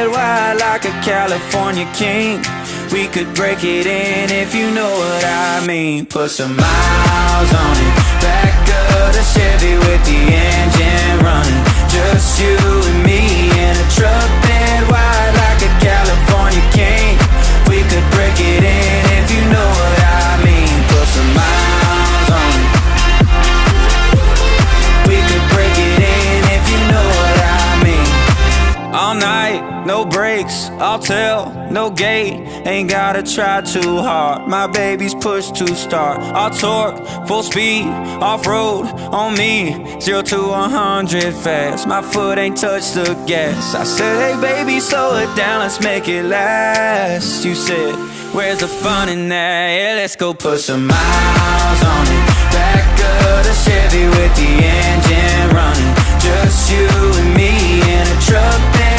Wide like a California king. We could break it in if you know what I mean. Put some miles on it. Back of the Chevy with the engine running. Just you and me in a truck bed wide like a California king. We could break it in if you know what I mean. Put some miles on it. We could break it in if you know what I mean. All night, no brakes, I'll tell, no gate. Ain't gotta try too hard, my baby's push to start. I'll torque, full speed, off-road, on me. 0 to 100 fast, my foot ain't touched the gas. I said, hey baby, slow it down, let's make it last. You said, where's the fun in that? Yeah, let's go put some miles on it. Back of the Chevy with the engine running. Just you and me in a truck bed